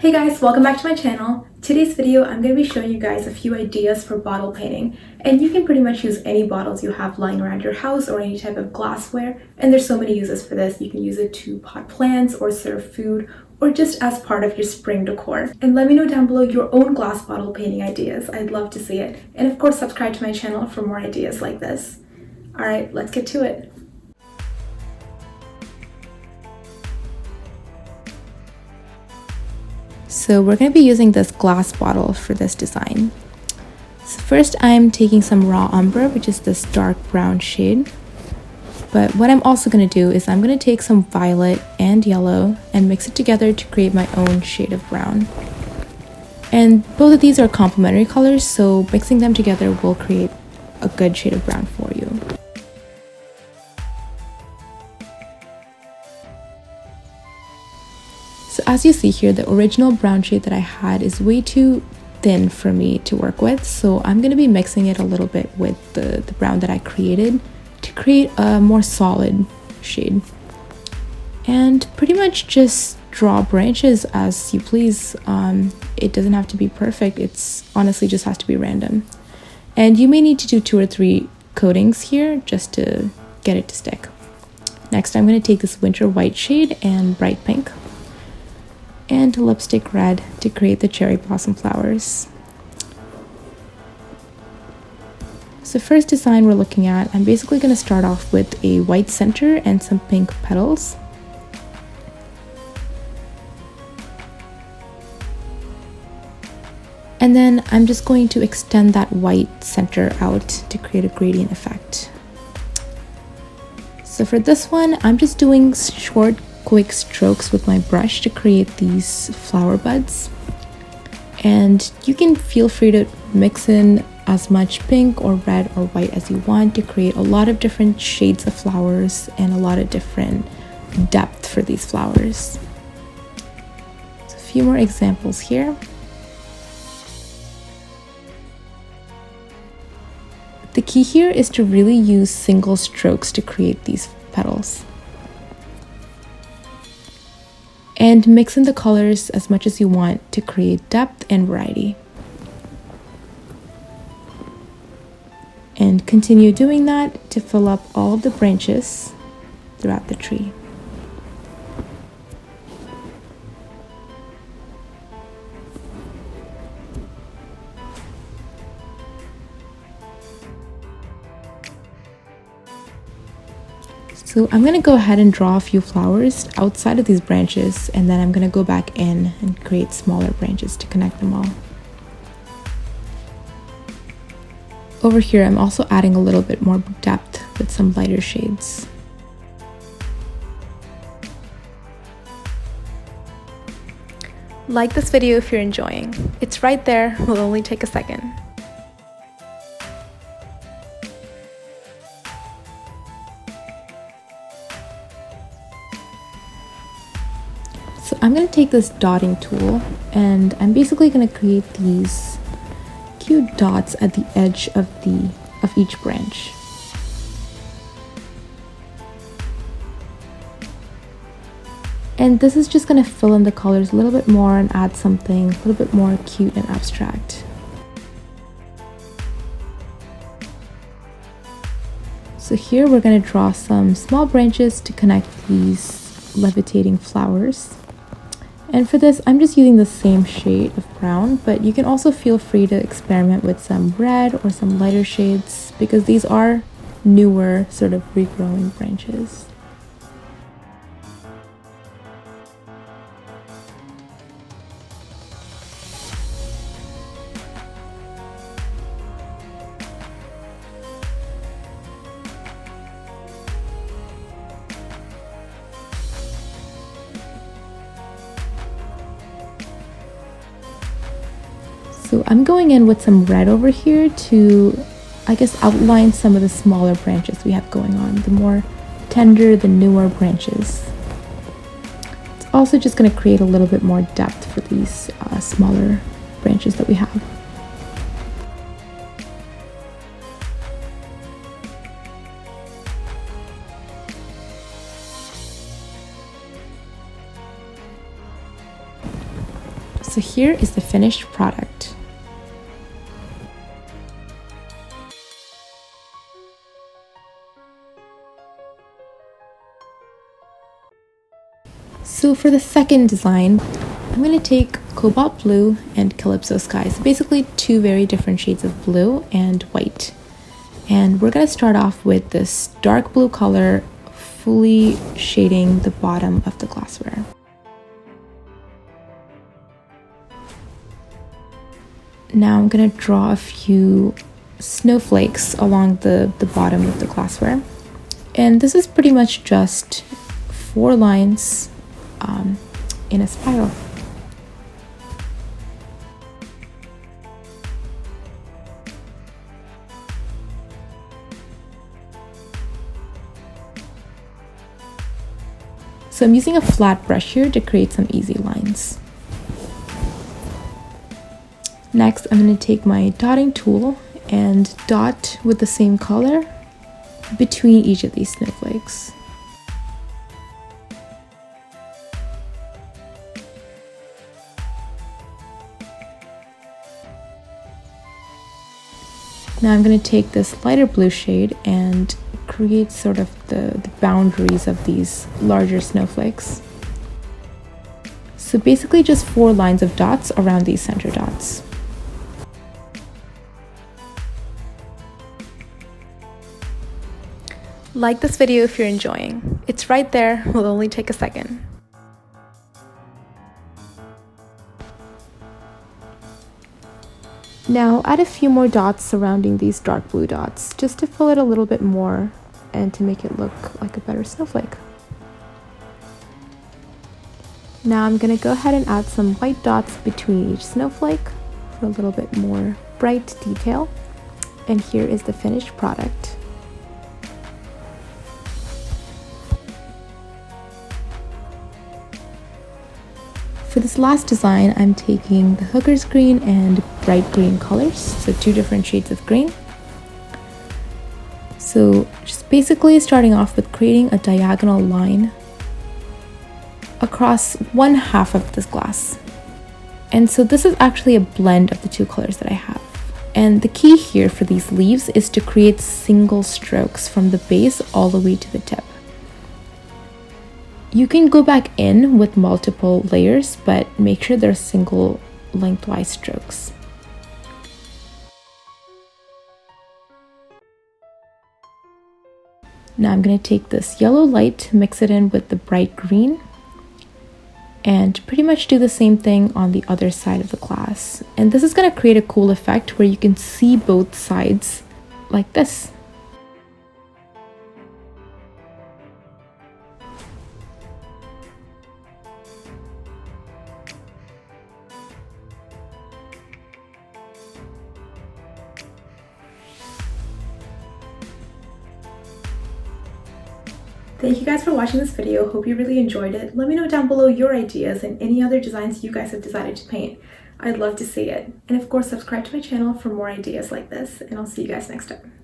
Hey guys, welcome back to my channel. Today's video, I'm going to be showing you guys a few ideas for bottle painting. And you can pretty much use any bottles you have lying around your house or any type of glassware. And there's so many uses for this. You can use it to pot plants or serve food or just as part of your spring decor. And let me know down below your own glass bottle painting ideas. I'd love to see it. And of course, subscribe to my channel for more ideas like this. Alright, let's get to it. So we're going to be using this glass bottle for this design. So first I'm taking some raw umber, which is this dark brown shade. But what I'm also going to do is I'm going to take some violet and yellow and mix it together to create my own shade of brown. And both of these are complementary colors, so mixing them together will create a good shade of brown for you. So as you see here, the original brown shade that I had is way too thin for me to work with. So I'm going to be mixing it a little bit with the brown that I created to create a more solid shade. And pretty much just draw branches as you please. It doesn't have to be perfect. It's honestly just has to be random. And you may need to do 2 or 3 coatings here just to get it to stick. Next, I'm going to take this winter white shade and bright pink and lipstick red to create the cherry blossom flowers. So first design we're looking at, I'm basically going to start off with a white center and some pink petals. And then I'm just going to extend that white center out to create a gradient effect. So for this one, I'm just doing short quick strokes with my brush to create these flower buds, and you can feel free to mix in as much pink or red or white as you want to create a lot of different shades of flowers and a lot of different depth for these flowers. So a few more examples here. The key here is to really use single strokes to create these petals. And mix in the colors as much as you want to create depth and variety. And continue doing that to fill up all of the branches throughout the tree. So I'm going to go ahead and draw a few flowers outside of these branches, and then I'm going to go back in and create smaller branches to connect them all. Over here, I'm also adding a little bit more depth with some lighter shades. Like this video if you're enjoying. It's right there, will only take a second. So I'm going to take this dotting tool and I'm basically going to create these cute dots at the edge of each branch. And this is just going to fill in the colors a little bit more and add something a little bit more cute and abstract. So here we're going to draw some small branches to connect these levitating flowers. And for this, I'm just using the same shade of brown, but you can also feel free to experiment with some red or some lighter shades because these are newer, sort of regrowing branches. So I'm going in with some red over here to, I guess, outline some of the smaller branches we have going on, the more tender, the newer branches. It's also just going to create a little bit more depth for these smaller branches that we have. So here is the finished product. So for the second design, I'm going to take cobalt blue and calypso sky. So basically two very different shades of blue and white. And we're going to start off with this dark blue color, fully shading the bottom of the glassware. Now I'm going to draw a few snowflakes along the bottom of the glassware. And this is pretty much just 4 lines in a spiral. So I'm using a flat brush here to create some easy lines. Next, I'm going to take my dotting tool and dot with the same color between each of these snowflakes. Now I'm going to take this lighter blue shade and create sort of the boundaries of these larger snowflakes. So basically just 4 lines of dots around these center dots. Like this video if you're enjoying. It's right there, will only take a second. Now add a few more dots surrounding these dark blue dots, just to fill it a little bit more and to make it look like a better snowflake. Now I'm going to go ahead and add some white dots between each snowflake for a little bit more bright detail. And here is the finished product. For this last design, I'm taking the hooker's green and bright green colors, so 2 different shades of green. So just basically starting off with creating a diagonal line across 1/2 of this glass. And so this is actually a blend of the 2 colors that I have. And the key here for these leaves is to create single strokes from the base all the way to the tip. You can go back in with multiple layers, but make sure they're single lengthwise strokes. Now I'm going to take this yellow light, mix it in with the bright green, and pretty much do the same thing on the other side of the glass. And this is going to create a cool effect where you can see both sides like this. Thank you guys for watching this video. Hope you really enjoyed it. Let me know down below your ideas and any other designs you guys have decided to paint. I'd love to see it. And of course, subscribe to my channel for more ideas like this, and I'll see you guys next time.